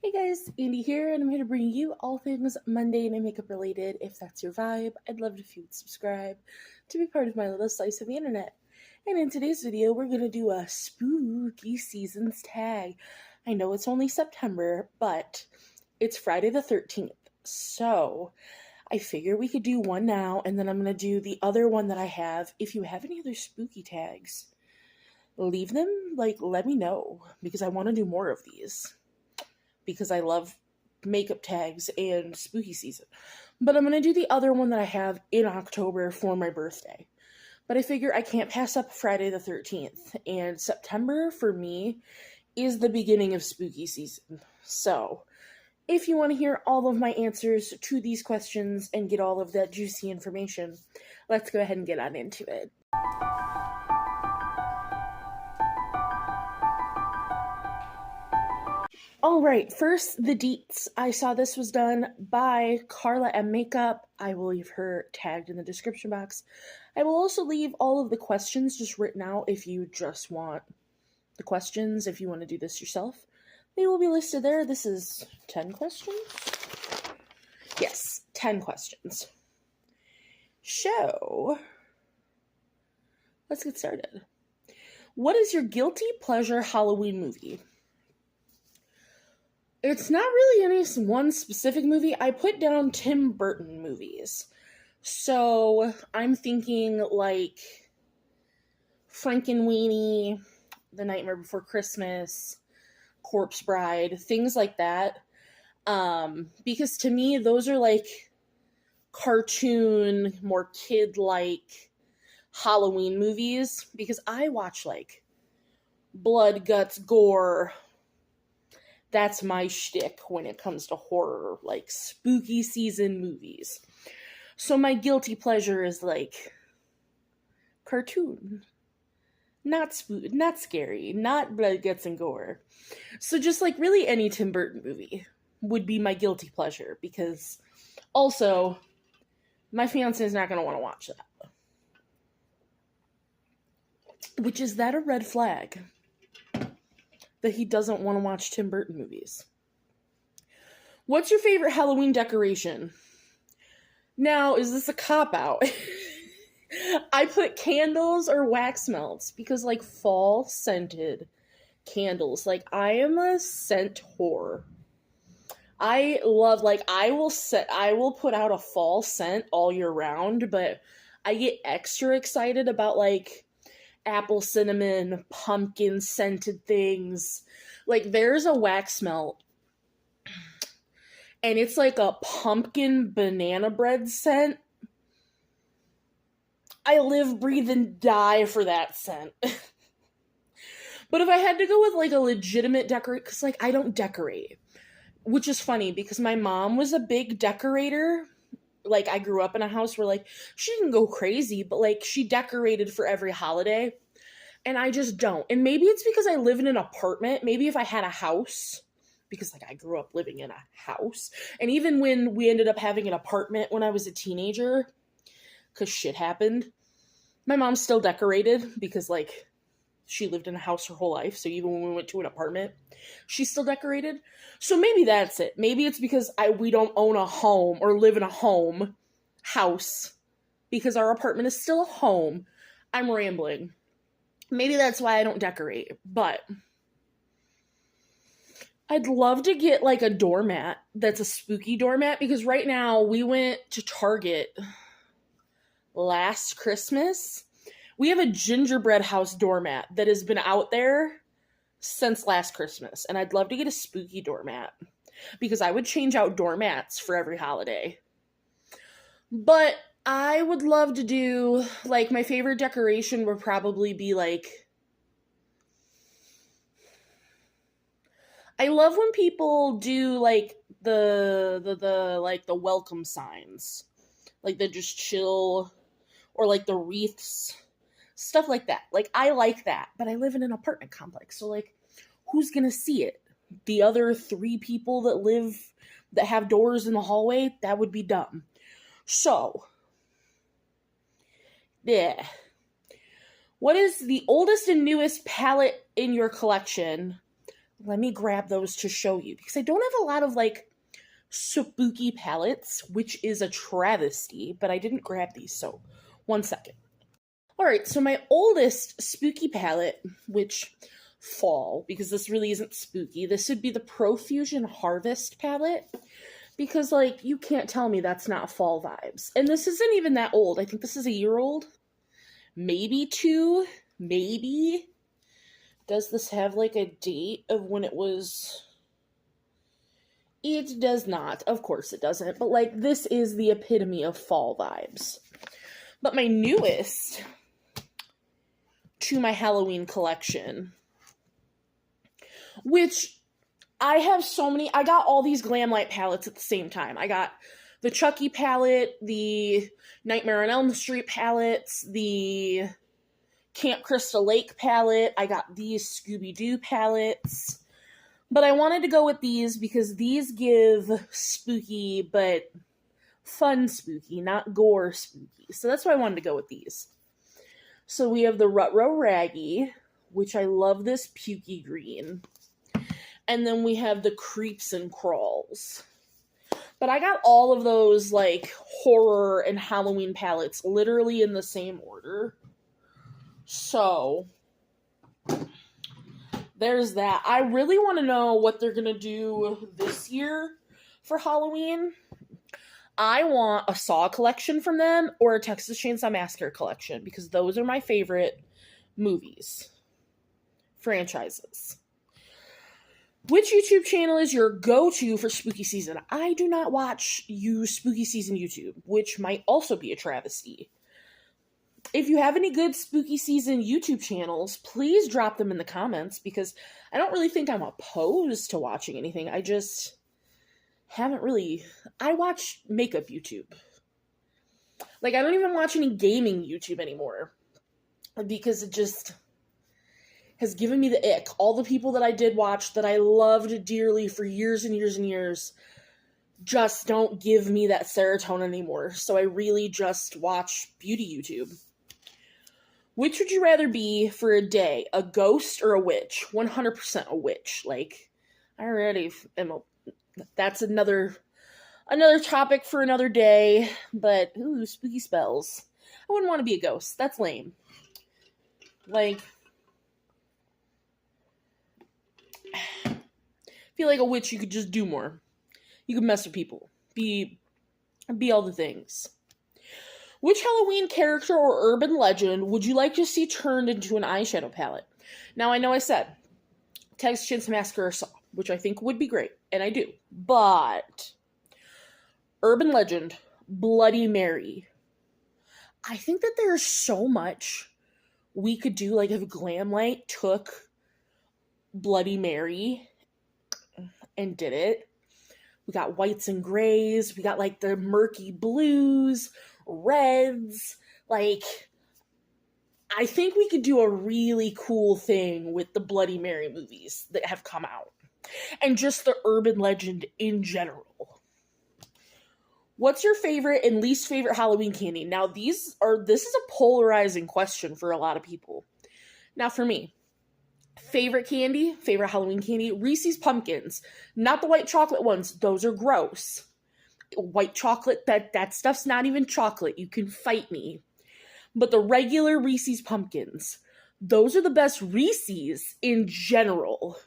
Hey guys, Andy here, and I'm here to bring you all things mundane and makeup related. If that's your vibe, I'd love if you would subscribe to be part of my little slice of the internet. And in today's video, we're going to do a spooky seasons tag. I know it's only September, but it's Friday the 13th. So I figure we could do one now, and then I'm going to do the other one that I have. If you have any other spooky tags, leave them, let me know, because I want to do more of these. Because I love makeup tags and spooky season. But I'm going to do the other one that I have in October for my birthday. But I figure I can't pass up Friday the 13th. And September, for me, is the beginning of spooky season. So, if you want to hear all of my answers to these questions and get all of that juicy information, let's go ahead and get on into it. All right, first, the deets. I saw this was done by Carla M. Makeup. I will leave her tagged in the description box. I will also leave all of the questions just written out if you just want the questions, if you want to do this yourself. They will be listed there. This is 10 questions? Yes, 10 questions. So, let's get started. What is your guilty pleasure Halloween movie? It's not really any one specific movie. I put down Tim Burton movies. So I'm thinking like Frankenweenie, The Nightmare Before Christmas, Corpse Bride, things like that. Because to me, those are like cartoon, more kid-like Halloween movies. Because I watch like blood, guts, gore. That's my shtick when it comes to horror, like spooky season movies. So my guilty pleasure is like cartoon. Not scary, not blood, guts, and gore. So just like really any Tim Burton movie would be my guilty pleasure, because also my fiance is not going to want to watch that. Which is that a red flag? That he doesn't want to watch Tim Burton movies. What's your favorite Halloween decoration? Now, is this a cop-out? I put candles or wax melts because, like, fall-scented candles. Like, I am a scent whore. I love, like, I will put out a fall scent all year round, but I get extra excited about, like, apple cinnamon, pumpkin scented things. Like there's a wax melt and it's like a pumpkin banana bread scent. I live, breathe, and die for that scent. But if I had to go with like a legitimate decorate, because like I don't decorate, which is funny because my mom was a big decorator. Like, I grew up in a house where, like, she didn't go crazy, but, like, she decorated for every holiday. And I just don't. And maybe it's because I live in an apartment. Maybe if I had a house, because, like, I grew up living in a house. And even when we ended up having an apartment when I was a teenager, because shit happened, my mom still decorated because, like, she lived in a house her whole life. So even when we went to an apartment, she still decorated. So maybe that's it. Maybe it's because we don't own a home or live in a house because our apartment is still a home. I'm rambling. Maybe that's why I don't decorate. But I'd love to get like a doormat that's a spooky doormat, because right now we went to Target last Christmas. We have a gingerbread house doormat that has been out there since last Christmas. And I'd love to get a spooky doormat because I would change out doormats for every holiday. But I would love to do, like, my favorite decoration would probably be, like, I love when people do, like, the welcome signs. Like, the just chill, or, like, the wreaths. Stuff like that. Like, I like that, but I live in an apartment complex, so, like, who's gonna see it? The other 3 people that have doors in the hallway? That would be dumb. So, yeah. What is the oldest and newest palette in your collection? let me grab those to show you because I don't have a lot of like spooky palettes, which is a travesty, but I didn't grab these, so one second. All right, so my oldest spooky palette, which fall, because this really isn't spooky, this would be the Profusion Harvest palette, because, like, you can't tell me that's not fall vibes. And this isn't even that old. I think this is a year old. Maybe 2, maybe. Does this have, like, a date of when it was... It does not. Of course it doesn't. But, like, this is the epitome of fall vibes. But my newest to my Halloween collection, which I have so many, I got all these Glamlight palettes at the same time. I got the Chucky palette, the Nightmare on Elm Street palettes, the Camp Crystal Lake palette, I got these Scooby-Doo palettes, but I wanted to go with these because these give spooky, but fun spooky, not gore spooky. So that's why I wanted to go with these. So we have the Rutro Raggy, which I love this pukey green. And then we have the Creeps and Crawls. But I got all of those, like, horror and Halloween palettes literally in the same order. So, there's that. I really want to know what they're going to do this year for Halloween. I want a Saw collection from them or a Texas Chainsaw Massacre collection because those are my favorite movies, franchises. Which YouTube channel is your go-to for spooky season? I do not watch spooky season YouTube, which might also be a travesty. If you have any good spooky season YouTube channels, please drop them in the comments because I don't really think I'm opposed to watching anything. I just haven't really... I watch makeup YouTube. Like, I don't even watch any gaming YouTube anymore because it just has given me the ick. All the people that I did watch that I loved dearly for years and years and years just don't give me that serotonin anymore. So I really just watch beauty YouTube. Which would you rather be for a day? A ghost or a witch? 100% a witch. Like, I already am a... That's another topic for another day. But, ooh, spooky spells. I wouldn't want to be a ghost. That's lame. Like... I feel like a witch, you could just do more. You could mess with people. Be all the things. Which Halloween character or urban legend would you like to see turned into an eyeshadow palette? Now, I know I said Texas Chainsaw Massacre or Saw, which I think would be great, and I do. But urban legend, Bloody Mary. I think that there's so much we could do, like if Glamlight took Bloody Mary and did it. We got whites and grays. We got like the murky blues, reds. Like, I think we could do a really cool thing with the Bloody Mary movies that have come out. And just the urban legend in general. What's your favorite and least favorite Halloween candy? Now, this is a polarizing question for a lot of people. Now, for me, favorite Halloween candy, Reese's Pumpkins. Not the white chocolate ones. Those are gross. White chocolate, that stuff's not even chocolate. You can fight me. But the regular Reese's Pumpkins, those are the best Reese's in general.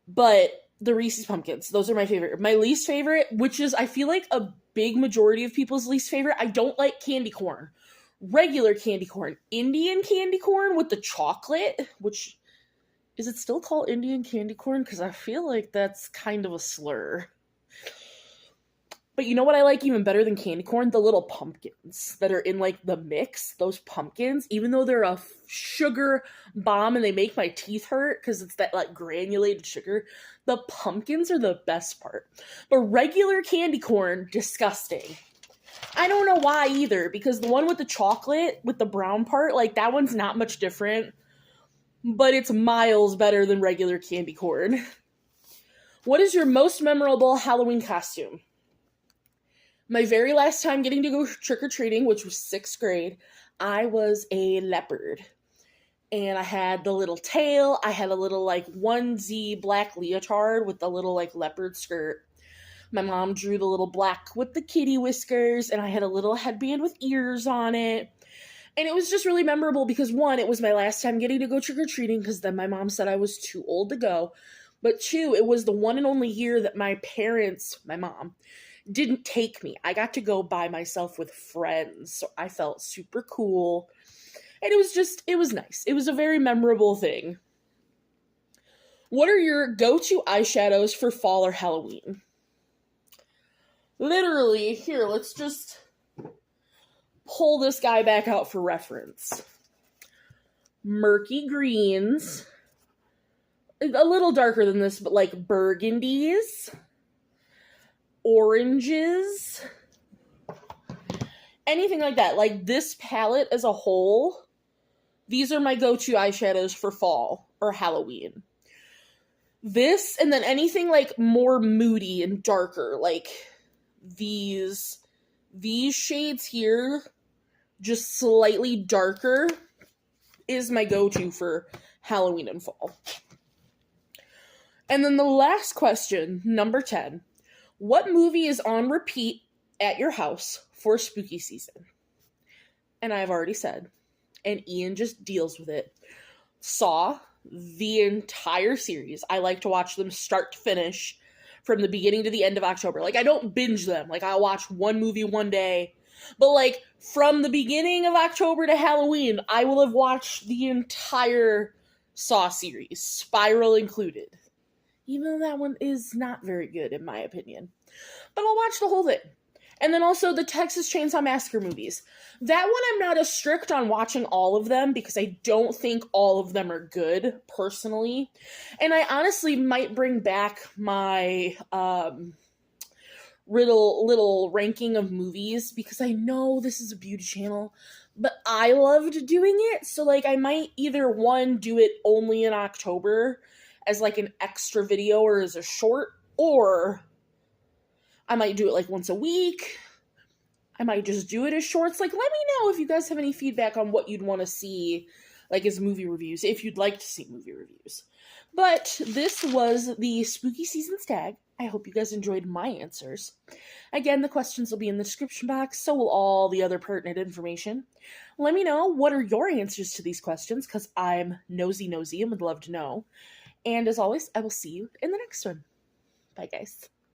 But the Reese's Pumpkins, those are my favorite. My least favorite, which is, I feel like a big majority of people's least favorite, I don't like candy corn. Regular candy corn. Indian candy corn with the chocolate, which, is it still called Indian candy corn? Because I feel like that's kind of a slur. But you know what I like even better than candy corn? The little pumpkins that are in, like, the mix. Those pumpkins, even though they're a sugar bomb and they make my teeth hurt because it's that, like, granulated sugar, the pumpkins are the best part. But regular candy corn, disgusting. I don't know why either, because the one with the chocolate, with the brown part, like, that one's not much different. But it's miles better than regular candy corn. What is your most memorable Halloween costume? My very last time getting to go trick-or-treating, which was 6th grade, I was a leopard. and I had the little tail. I had a little like onesie black leotard with the little like leopard skirt. My mom drew the little black with the kitty whiskers, and I had a little headband with ears on it. And it was just really memorable because, one, it was my last time getting to go trick-or-treating because then my mom said I was too old to go. But two, it was the one and only year that my parents, my mom, didn't take me. I got to go by myself with friends, so I felt super cool. And it was nice. It was a very memorable thing. What are your go-to eyeshadows for fall or Halloween? Literally, here, let's just pull this guy back out for reference. Murky greens, a little darker than this, but like burgundies, oranges, anything like that. Like this palette as a whole, these are my go-to eyeshadows for fall or Halloween. This, and then anything like more moody and darker, like these shades here, just slightly darker, is my go-to for Halloween and fall. And then the last question, number 10. What movie is on repeat at your house for spooky season? And I've already said, and Ian just deals with it. Saw the entire series. I like to watch them start to finish from the beginning to the end of October. Like, I don't binge them. Like, I'll watch one movie one day. But, like, from the beginning of October to Halloween, I will have watched the entire Saw series, Spiral included. Even though that one is not very good, in my opinion. But I'll watch the whole thing. And then also the Texas Chainsaw Massacre movies. That one I'm not as strict on watching all of them because I don't think all of them are good, personally. And I honestly might bring back my little ranking of movies because I know this is a beauty channel, but I loved doing it. So, like, I might either, one, do it only in October as, like, an extra video or as a short, or I might do it, like, once a week. I might just do it as shorts. Like, let me know if you guys have any feedback on what you'd want to see, like, as movie reviews, if you'd like to see movie reviews. But this was the Spooky Seasons tag. I hope you guys enjoyed my answers. Again, the questions will be in the description box, so will all the other pertinent information. Let me know what are your answers to these questions, because I'm nosy and would love to know. And as always, I will see you in the next one. Bye, guys.